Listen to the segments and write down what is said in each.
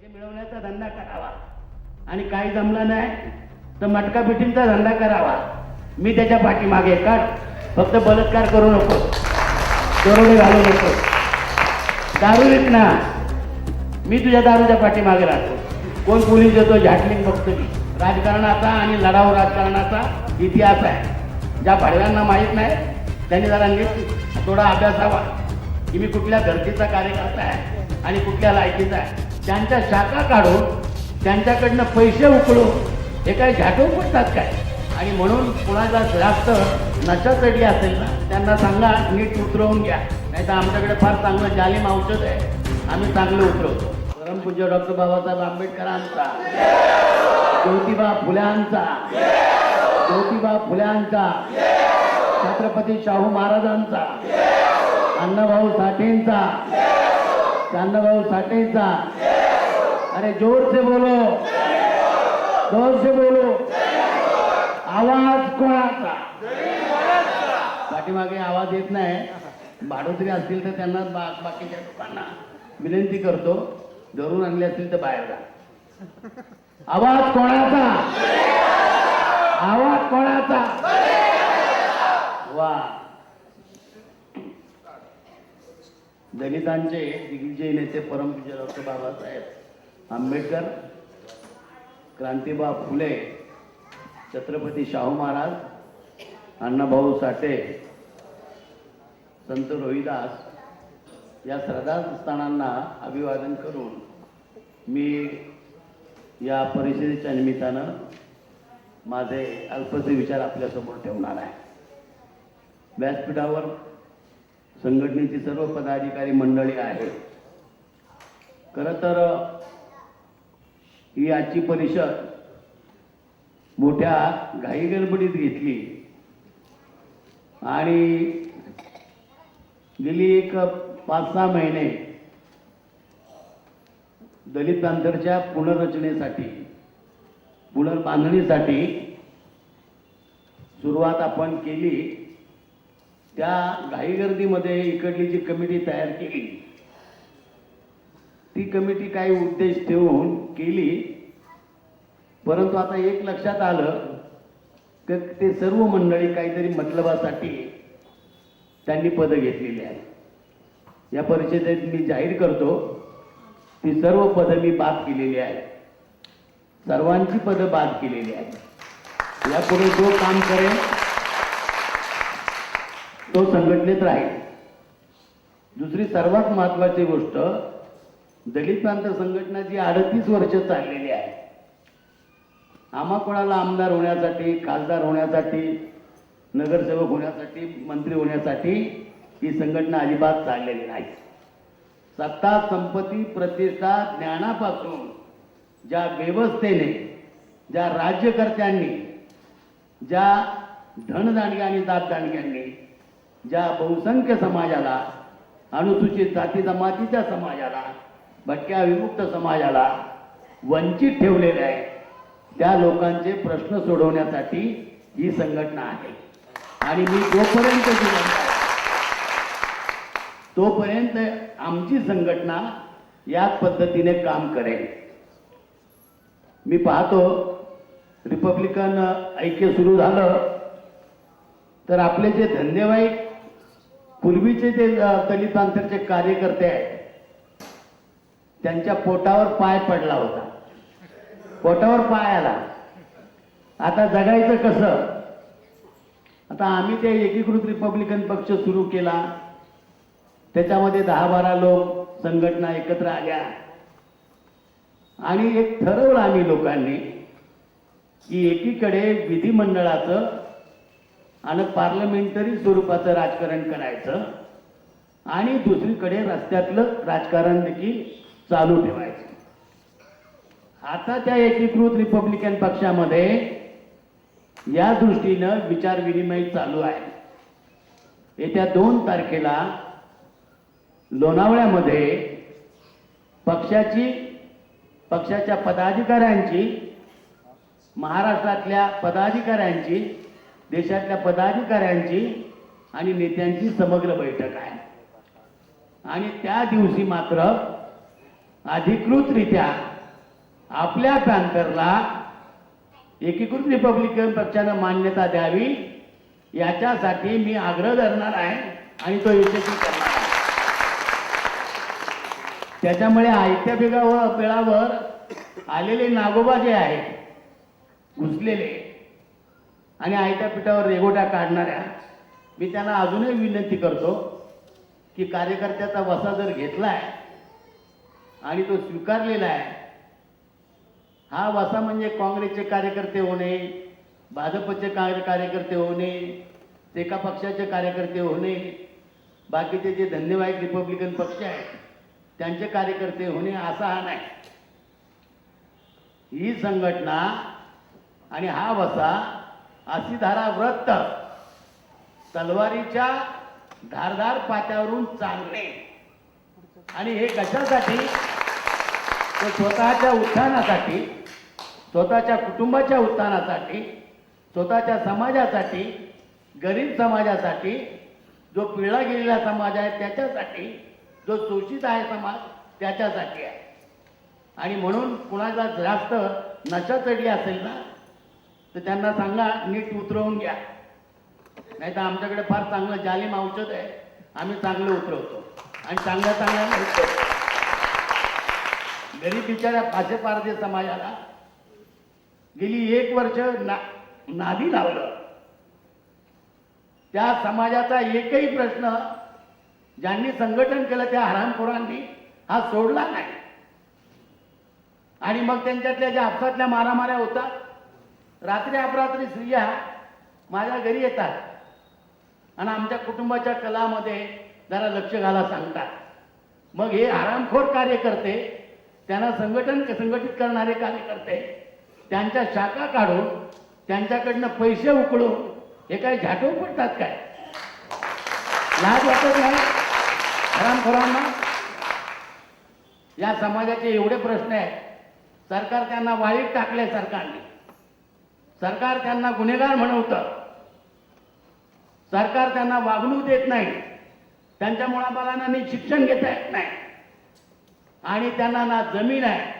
पैसे मिळवण्याचा धंदा करावा आणि काही जमला नाही तर मटका पिटींचा धंदा करावा. मी त्याच्या पाठीमागे काढ, फक्त बलात्कार करू नको, दरोडे घालू नको, दारू विक ना, मी तुझ्या दारूच्या पाठीमागे राहतो. कोण पोलीस येतो झाटलिंग बघतो मी. राजकारणाचा आणि लढाऊ राजकारणाचा इतिहास आहे. ज्या भडव्यांना माहीत नाही त्यांनी जरा नीट थोडा अभ्यासावा की मी कुठल्या धर्तीचा कार्यकर्ता आहे आणि कुठल्या लायकीचा आहे. त्यांच्या शाखा काढून त्यांच्याकडनं पैसे उकळून हे काय झाटून पडतात काय. आणि म्हणून कुणाचा जास्त नशा चढली असेल ना त्यांना सांगा नीट उतरवून घ्या, नाही तर आमच्याकडे फार चांगलं जालिम औषध आहे, आम्ही चांगलं उतरवतो. परमपूज्य डॉक्टर बाबासाहेब आंबेडकरांचा, ज्योतिबा फुल्यांचा, ज्योतिबा फुल्यांचा, छत्रपती शाहू महाराजांचा, अण्णाभाऊ साठेंचा, अण्णाभाऊ साठेंचा. अरे जोर से बोलो, जोर से बोलो. आवाज कोणाचा? पाठीमागे आवाज येत नाही. भाडोत्री असतील तर त्यांना बाकीच्या लोकांना विनंती करतो, धरून आणले असतील तर बाहेर जा. आवाज कोणाचा? आवाज कोणाचा? वा. दलितांचे दिग्विजयी नेते परमपूज्य डॉक्टर बाबासाहेब आंबेडकर, क्रांतिबा फुले, छत्रपती शाहू महाराज, अण्णाभाऊ साठे, संत रोहिदास या श्रद्धास्थानांना अभिवादन करून मी या परिषदेच्या निमित्तानं माझे अल्पसे विचार आपल्यासमोर ठेवणार आहे. व्यासपीठावर संघटनेची सर्व पदाधिकारी मंडळी आहे. खरं तर ही आजची परिषद मोठ्या घाईगडबडीत घेतली आणि गेली एक 5-6 महिने दलित पॅंथरच्या पुनर्रचनेसाठी, पुनर्बांधणीसाठी सुरुवात आपण केली. त्या घाईगर्दीमध्ये इकडली जी कमिटी तयार केली ती कमिटी काही उद्देश ठेवून केली, परंतु आता एक लक्षात आलं की ते सर्व मंडळी काहीतरी मतलबासाठी त्यांनी पदं घेतलेली आहेत. या परिषदेत मी जाहीर करतो ती सर्व पदं मी बाद केलेली आहेत. सर्वांची पदं बाद केलेली आहेत. यापुढे जो काम करेल तो संघटनेत राहील. दुसरी सर्वात महत्वाची गोष्ट, दलित प्रांत संघटना जी 38 वर्ष चाललेली आहे, आम्हा कोणाला आमदार होण्यासाठी, खासदार होण्यासाठी, नगरसेवक होण्यासाठी, मंत्री होण्यासाठी ही संघटना अजिबात चाललेली नाही. सत्ता, संपत्ती, प्रतिष्ठा, ज्ञानापासून ज्या व्यवस्थेने, ज्या राज्यकर्त्यांनी, ज्या धनदांडग्या आणि दातदांडग्यांनी ज्या बहुसंख्य समाजाला, अनुसूचित जाती जमातीच्या समाजाला, भटक्या विमुक्त समाजाला वंचित ठेवलेले आहे, त्या लोकांचे प्रश्न सोडवण्यासाठी ही संघटना आहे. आणि मी तोपर्यंत आमची संघटना याच पद्धतीने काम करेल. मी पाहतो रिपब्लिकन ऐक्य सुरू झालं तर आपले जे धंदेवाईक पूर्वीचे जे दलित पॅंथरचे कार्यकर्ते आहेत त्यांच्या पोटावर पाय पडला होता, पोटावर पाय आला. आता जगायचं कसं? आता आम्ही ते एकीकृत रिपब्लिकन पक्ष सुरू केला, त्याच्यामध्ये 10-12 लोक संघटना एकत्र आल्या आणि एक ठरवलं आम्ही लोकांनी की एकीकडे विधिमंडळाचं आणि पार्लमेंटरी स्वरूपाचं राजकारण करायचं आणि दुसरीकडे रस्त्यातलं राजकारण देखील चालू ठेवायचं. आता त्या एकीकृत रिपब्लिकन पक्षामध्ये या दृष्टीनं विचार विनिमय चालू आहे. येत्या 2 तारखेला लोणावळ्यामध्ये पक्षाच्या पदाधिकाऱ्यांची, महाराष्ट्रातल्या पदाधिकाऱ्यांची, देशातल्या पदाधिकाऱ्यांची आणि नेत्यांची समग्र बैठक आहे. आणि त्या दिवशी मात्र अधिकृतरित्या आपल्या पॅन्थरला एकीकृत रिपब्लिकन पक्षानं मान्यता द्यावी याच्यासाठी मी आग्रह धरणार आहे आणि तो यशस्वी करणार आहे. त्याच्यामुळे आयत्या बेळावर आलेले नागोबा जे आहेत घुसलेले आणि आयत्या पिठावर रेगोट्या काढणाऱ्या, मी त्यांना अजूनही विनंती करतो की कार्यकर्त्याचा वसा जर घेतलाय आणि तो स्वीकारलेला आहे, हा वसा म्हणजे काँग्रेसचे कार्यकर्ते होणे, भाजपचे कार्यकर्ते होणे, एका पक्षाचे कार्यकर्ते होणे, बाकीचे जे धन्यवाद रिपब्लिकन पक्ष आहेत त्यांचे कार्यकर्ते होणे असा हा नाही. ही संघटना आणि हा वसा अशी धारा व्रत तलवारीच्या धारदार पात्यावरून चालणे. आणि हे कशासाठी? तो स्वतःच्या उत्थानासाठी, स्वतःच्या कुटुंबाच्या उत्थानासाठी, स्वतःच्या समाजासाठी, गरीब समाजासाठी, जो पिळला गेलेला समाज आहे त्याच्यासाठी, जो शोषित आहे समाज त्याच्यासाठी आहे. आणि म्हणून कुणाला जास्त नशा चढली असेल ना तर त्यांना सांगा नीट उतरवून घ्या, नाही तर आमच्याकडे फार चांगलं जालिम औषध आहे, आम्ही चांगलं उतरवतो आणि चांगल्या उतरवतो. गरीब बिचाऱ्या पाशे पारदे समाजाला गेली 1 वर्ष नादी लावलं. त्या समाजाचा एकही प्रश्न ज्यांनी संघटन केलं त्या हरामखोरांनी हा सोडला नाही. आणि मग त्यांच्यातल्या ज्या आपसातल्या मारामाऱ्या होतात, रात्री अपरात्री स्त्रिया माझ्या घरी येतात आणि आमच्या कुटुंबाच्या कलामध्ये जरा लक्ष घाला सांगतात. मग हे हरामखोर कार्यकर्ते, त्यांना संघटित करणारे कार्यकर्ते, त्यांच्या शाखा काढून त्यांच्याकडनं पैसे उकळून हे काय झाटून पडतात काय? लाज वाटत नाही हरामखोरांना? या समाजाचे एवढे प्रश्न आहेत, सरकार त्यांना वाळीत टाकले. सरकार त्यांना गुन्हेगार म्हणवतं, सरकार त्यांना वागणूक देत नाही, त्यांच्या मुलाबाळांना नीट शिक्षण घेता येत नाही आणि त्यांना ना जमीन आहे,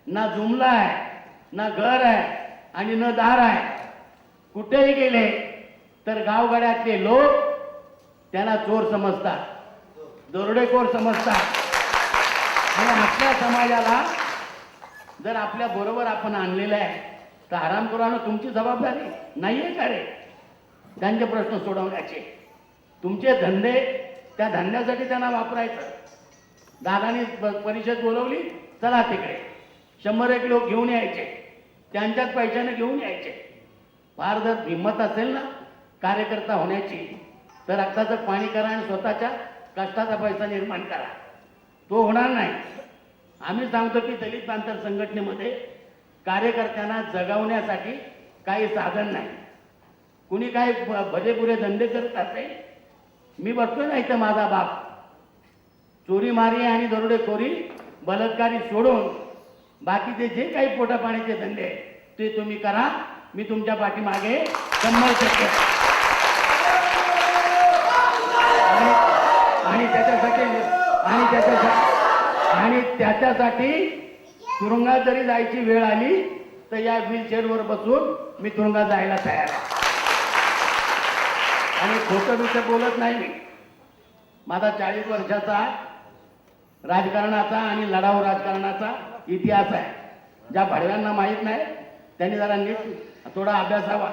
ना जुमला आहे, ना घर आहे आणि न दार आहे. कुठेही गेले तर गावगाड्यातले लोक त्यांना चोर समजतात, दरोडेखोर समजतात. आणि आपल्या समाजाला जर आपल्या बरोबर आपण आणलेलं आहे तर हरामखोरांना तुमची जबाबदारी नाहीये का रे? त्यांचे प्रश्न सोडवण्याचे. तुमचे धंदे, त्या धंद्यासाठी त्यांना वापरायचं. दादानी परिषद बोलवली, चला तिकडे 100-1 लोक घेऊन यायचे, त्यांच्याच पैशाने घेऊन यायचे. फार जर हिंमत असेल ना कार्यकर्ता होण्याची तर रक्ताचं पाणी करा आणि स्वतःच्या कष्टाचा पैसा निर्माण करा. तो होणार नाही. आम्ही सांगतो की दलित पॅंथर संघटनेमध्ये कार्यकर्त्यांना जगवण्यासाठी काही साधन नाही. कुणी काही भजेपुरे धंदे करत असेल, मी बघतो ना इथं माझा बाप चोरीमारी आणि दरोडेखोरी बलात्कारी सोडून बाकीचे जे काही पोटापाण्याचे धंदे आहेत ते तुम्ही करा. मी तुमच्या पाठीमागे 100% आणि त्याच्यासाठी तुरुंगात जरी जायची वेळ आली तर या व्हीलचेअरवर बसून मी तुरुंगात जायला तयार आहे. आणि खोटं बिटं बोलत नाही मी. माझा 40 वर्षाचा राजकारणाचा आणि लढाऊ राजकारणाचा इतिहास आहे. ज्या भडव्यांना माहीत नाही त्यांनी जरा नीट थोडा अभ्यासावा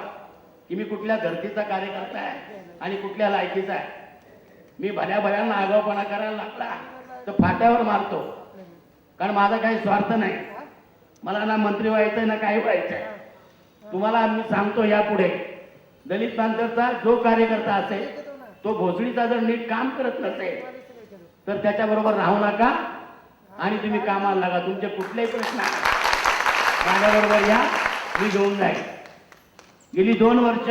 की मी कुठल्या धर्तीचा कार्यकर्ता आहे आणि कुठल्या लायकीचा आहे. मी भऱ्यांना आगाऊपणा करायला लागला तर फाट्यावर मारतो, कारण माझा काही स्वार्थ नाही. मला ना मंत्री व्हायचंय ना काही व्हायचंय. तुम्हाला मी सांगतो यापुढे दलित पॅंथरचा जो कार्यकर्ता असेल तो भोसडीचा जर नीट काम करत नसेल तर त्याच्याबरोबर राहू नका आणि तुम्ही कामाला लागा. तुमचे कुठलेही प्रश्न माझ्याबरोबर या, मी घेऊन जाईल. गेली 2 वर्ष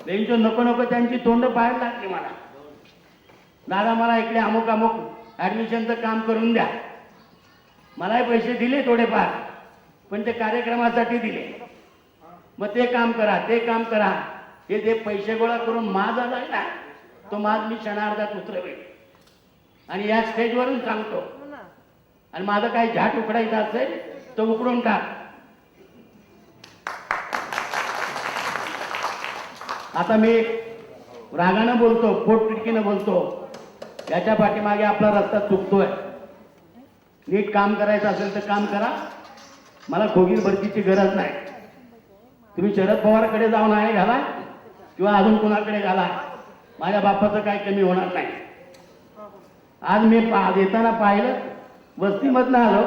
त्यांची नको त्यांची तोंड पाहायला लागली मला. दादा मला इकडे अमुक ऍडमिशनचं काम करून द्या. मलाही पैसे दिले थोडेफार, पण ते कार्यक्रमासाठी दिले. मग ते काम करा. हे जे पैसे गोळा करून माज आलाय ना तो माज मी क्षणार्धात उतरवेल आणि या स्टेजवरून सांगतो. आणि माझं काही झाट उकडायचं असेल तर उकडून टाक. आता मी रागानं बोलतो, पोटतिडकीनं बोलतो, याच्या पाठीमागे आपला रस्ता चुकतोय. नीट काम करायचं असेल तर काम करा. मला खोगीर भरतीची गरज नाही. तुम्ही शरद पवारकडे जाऊन आहे घाला किंवा अजून कुणाकडे घाला, माझ्या बापाचं काय कमी होणार नाही. आज मी येताना पाहिलं, वस्तीमधनं आलो,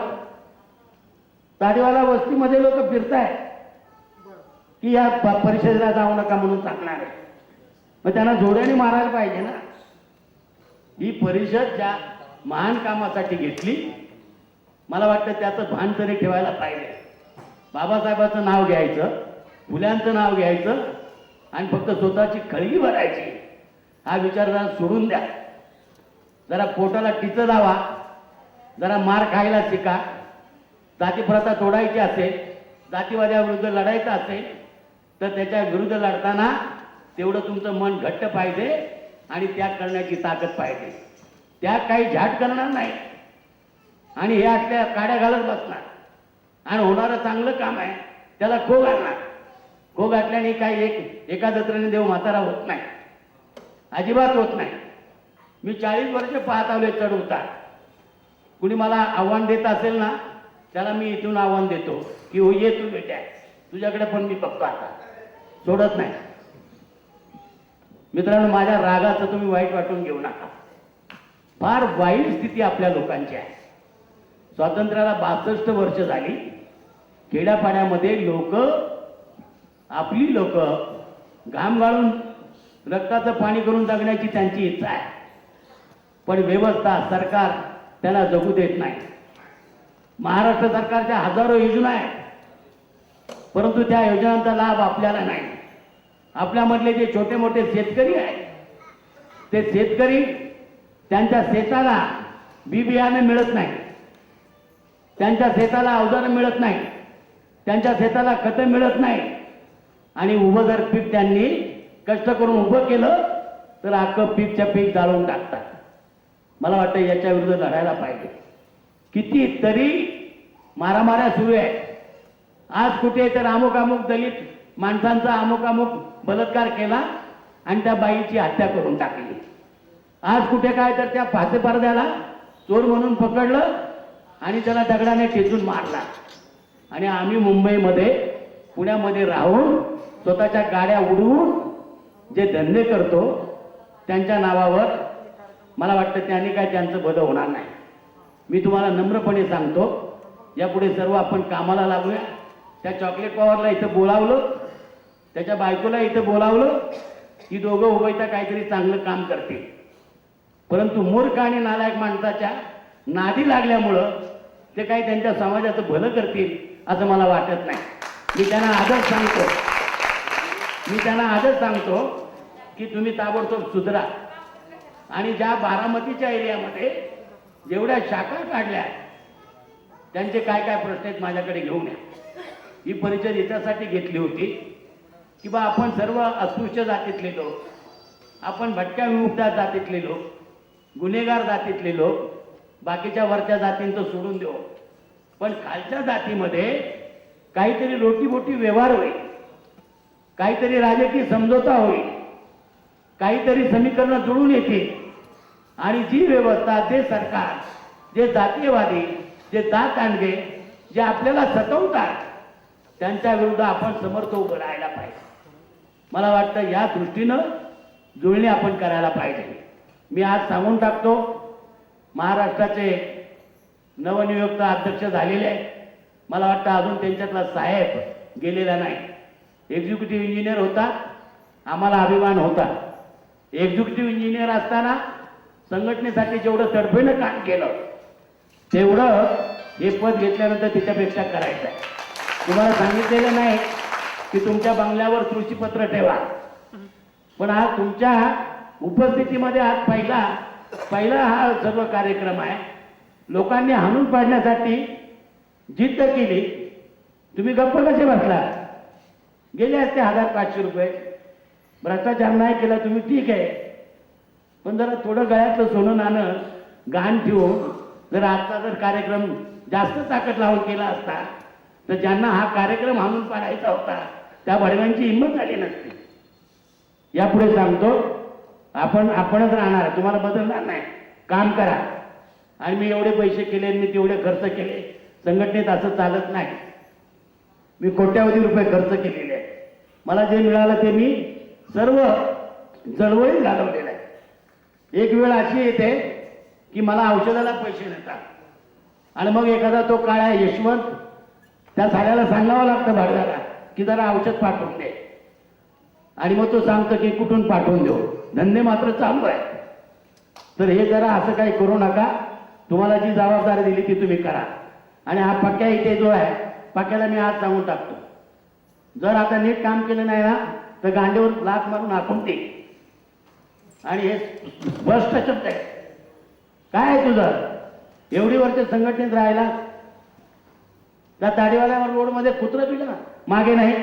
ताडीवाला वस्तीमध्ये लोक फिरताय की या परिषदेला जाऊ नका म्हणून टाकणार आहे. मग त्यांना जोड्याने मारायला पाहिजे ना. ही परिषद ज्या महान कामासाठी घेतली, मला वाटतं त्याचं भान तरी ठेवायला पाहिजे. बाबासाहेबांचं नाव घ्यायचं, फुल्यांचं नाव घ्यायचं आणि फक्त स्वतःची खळगी भरायची, हा विचार जरा सोडून द्या. जरा पोटाला टिचं लावा, जरा मार खायला शिका. जातीप्रथा तोडायची असेल, जातीवाद्याविरुद्ध लढायचं असेल तर त्याच्या विरुद्ध लढताना तेवढं तुमचं मन घट्ट पाहिजे आणि त्याग करण्याची ताकद पाहिजे. त्याग काही झाट करणार नाही आणि हे असल्या काड्या घालत बसणार आणि होणारं चांगलं काम आहे त्याला खो घालणार. खो घातल्याने काही एका जत्रेने देव म्हातारा होत नाही, अजिबात होत नाही. मी 40 वर्ष पाहत आलोय चढ उतार. कुणी मला आव्हान देत असेल ना, त्याला मी इथून आव्हान देतो की हो, ये तू बेटा, तुझ्याकडे पण मी बघतो, आता सोडत नाही. मित्रांनो, माझ्या रागाचं तुम्ही वाईट वाटून घेऊ नका. फार वाईट स्थिती आपल्या लोकांची आहे. स्वातंत्र्याला 62 वर्ष झाली. खेड्यापाड्यामध्ये लोक, आपली लोक घाम गाळून रक्ताचं पाणी करून जगण्याची त्यांची इच्छा आहे, पण व्यवस्था, सरकार त्याला जगू देत नाही. महाराष्ट्र सरकारच्या हजारो योजना आहेत, परंतु त्या योजनांचा लाभ आपल्याला नाही. आपल्यामधले जे छोटे मोठे शेतकरी आहेत, ते शेतकरी त्यांच्या शेताला बी बियाणे मिळत नाही, त्यांच्या शेताला अवजारं मिळत नाही, त्यांच्या शेताला खतं मिळत नाही आणि उभं जर पीक त्यांनी कष्ट करून उभं केलं तर अख्खं पीकच्या पीक जाळून टाकतात. मला वाटतं याच्या विरुद्ध लढायला पाहिजे. कितीतरी मारामाऱ्या सुरू आहेत. आज कुठे तर अमुक अमुक दलित माणसांचा अमुक अमुक बलात्कार केला आणि त्या बाईची हत्या करून टाकली. आज कुठे काय तर त्या फासे पडद्याला चोर म्हणून पकडलं आणि त्याला दगडाने ठेचून मारला. आणि आम्ही मुंबईमध्ये, पुण्यामध्ये राहून स्वतःच्या गाड्या उडवून जे धंदे करतो त्यांच्या नावावर मला वाटतं त्यांनी काय त्यांचं भलं होणार नाही. मी तुम्हाला नम्रपणे सांगतो, यापुढे सर्व आपण कामाला लागूया. त्या चॉकलेट पॉवरला इथं बोलावलं, त्याच्या बायकोला इथं बोलावलं, ही दोघं उभयता काहीतरी चांगलं काम करतील. परंतु मूर्ख आणि नालायक माणसाच्या नादी लागल्यामुळं ते काही त्यांच्या समाजाचं भलं करतील असं मला वाटत नाही. मी त्यांना आजच सांगतो की तुम्ही ताबडतोब सुधरा आणि ज्या बारामतीच्या एरियामध्ये जेवढ्या शाखा काढल्या त्यांचे काय काय प्रश्न आहेत माझ्याकडे घेऊन या. ही परिषद याच्यासाठी घेतली होती की बा आपण सर्व अस्पृश्य जातीतले लोक, आपण भटक्या विमुक्त जातीतले लोक, गुन्हेगार जातीतले लोक, बाकीच्या वरच्या जातींचं सोडून देऊ, पण खालच्या जातीमध्ये काहीतरी रोटीबोटी व्यवहार होईल, काहीतरी राजकीय समझोता होईल, काहीतरी समीकरणं जुळून येतील आणि जी व्यवस्था, जे सरकार, जे जातीयवादी, जे जात आणगे, जे आपल्याला सतवतात त्यांच्या विरुद्ध आपण समर्थ उभं राहायला पाहिजे. मला वाटतं या दृष्टीनं जुळणी आपण करायला पाहिजे. मी आज सांगून टाकतो, महाराष्ट्राचे नवनियुक्त अध्यक्ष झालेले आहेत. मला वाटतं अजून त्यांच्यातला साहेब गेलेला नाही. एक्झिक्युटिव्ह इंजिनियर होता, आम्हाला अभिमान होता. एक्झिक्युटिव्ह इंजिनियर असताना संघटनेसाठी जेवढं तडफेनं काम केलं तेवढं हे पद घेतल्यानंतर त्याच्यापेक्षा करायचं आहे. तुम्हाला सांगितलेलं नाही की तुमच्या बंगल्यावर तुळशीपत्र ठेवा, पण आज तुमच्या उपस्थितीमध्ये आज पहिला हा सर्व कार्यक्रम आहे. लोकांनी हाणून पाडण्यासाठी जिद्द केली. तुम्ही गप्प कसे बसला? गेले असते 1500 रुपये. भ्रष्टाचार नाही केला तुम्ही, ठीक आहे, पण जरा थोडं गळ्यातलं सोनं नाणं गहाण ठेवून जर आजचा जर कार्यक्रम जास्त ताकद लावून केला असता तर ज्यांना हा कार्यक्रम हाणून पाडायचा होता त्या भडव्यांची हिंमत झाली नसती. यापुढे सांगतो, आपणच राहणार आहे, तुम्हाला बदलणार नाही. काम करा. आणि मी एवढे पैसे केले, मी तेवढे खर्च केले, संघटनेत असं चालत नाही. मी कोट्यावधी रुपये खर्च केलेले आहे. मला जे मिळालं ते मी सर्व जळवळीत घालवलेलं आहे. एक वेळ अशी येते की मला औषधाला पैसे देतात आणि मग एखादा तो काळा यशवंत त्या साऱ्याला सांगावं लागतं भाडव्याला की जरा औषध पाठवून दे. आणि मग तो सांगतो की कुठून पाठवून देऊ, धंदे मात्र चालू आहे. तर हे जरा असं काही करू नका. तुम्हाला जी जबाबदारी दिली ती तुम्ही करा. आणि हा पक्या इथे जो आहे, पक्याला मी आज सांगून टाकतो, जर आता नीट काम केलं नाही ना तर गांडीवर लाथ मारून हाकून दे. आणि हे स्पष्ट शब्द आहे. काय आहे तुझं, एवढी वर्ष संघटनेत राहिला, त्या दाढीवाल्यावर रोडमध्ये कुत्रं पिलं मागे नाही.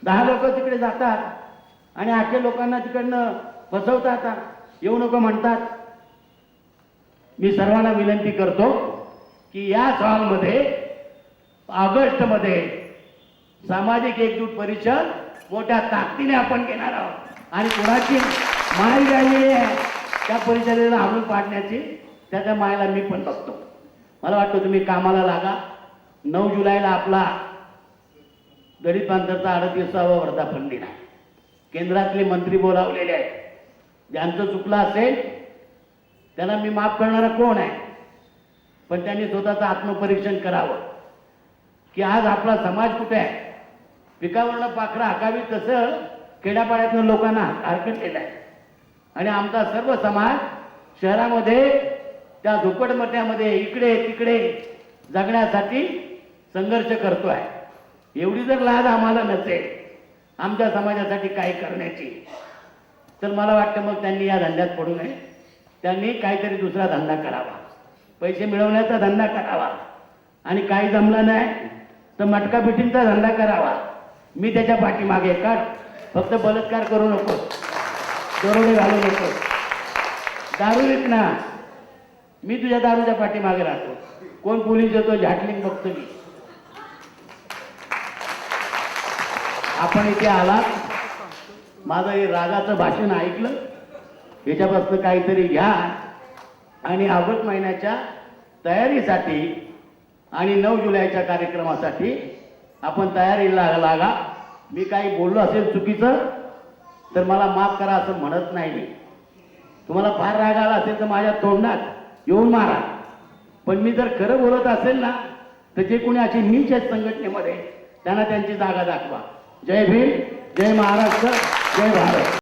10 लोक तिकडे जातात आणि आखे लोकांना तिकडनं फसवतात, येऊ नको म्हणतात. मी सर्वांना विनंती करतो की या हॉलमध्ये ऑगस्टमध्ये सामाजिक एकजूट परिषद मोठ्या ताकदीने आपण घेणार आहोत. आणि कोणाची माय झालेली आहे त्या परिषदेला हाणून पाडण्याची, त्याच्या मायला मी पण बघतो. मला वाटतं तुम्ही कामाला लागा. 9 जुलैला आपला दलित बांधरचा 38वा वर्धापन दिन आहे. केंद्रातले मंत्री बोलावलेले आहेत. ज्यांचं चुकलं असेल त्याला मी माफ करणारा कोण आहे, पण त्यांनी स्वतःचं आत्मपरीक्षण करावं की आज आपला समाज कुठे आहे. पिकावरनं पाखरं हाकावी तसं खेड्यापाड्यातनं लोकांना हरकतलेलं आहे. आणि आमचा सर्व समाज शहरामध्ये त्या झोपडपट्ट्यामध्ये इकडे तिकडे जगण्यासाठी संघर्ष करतो आहे. एवढी जर लाज आम्हाला नसेल आमच्या समाजासाठी काही करण्याची, तर मला वाटतं मग त्यांनी या धंद्यात पडू नये. त्यांनी काहीतरी दुसरा धंदा करावा, पैसे मिळवण्याचा धंदा करावा. आणि काही जमलं नाही तर मटका पिटींचा धंदा करावा. मी त्याच्या पाठीमागे काढ. फक्त बलात्कार करू नको, दरोडे घालू नको, दारू विक ना, मी तुझ्या दारूच्या पाठीमागे राहतो. कोण पोलीस येतो झाटलिंग बघतो मी. आपण इथे आलात, माझं हे रागाचं भाषण ऐकलं, याच्यापासून काहीतरी घ्या. आणि ऑगस्ट महिन्याच्या तयारीसाठी आणि 9 जुलैच्या कार्यक्रमासाठी आपण तयारीला लागा. मी काही बोललो असेल चुकीचं तर मला माफ करा असं म्हणत नाही मी. तुम्हाला फार राग आला असेल तर माझ्या तोंडात येऊन मारा. पण मी जर खरं बोलत असेल ना तर जे कोणी अशी नीच आहेत संघटनेमध्ये त्यांना त्यांची जागा दाखवा. जय भीम, जय महाराष्ट्र, जय भारत.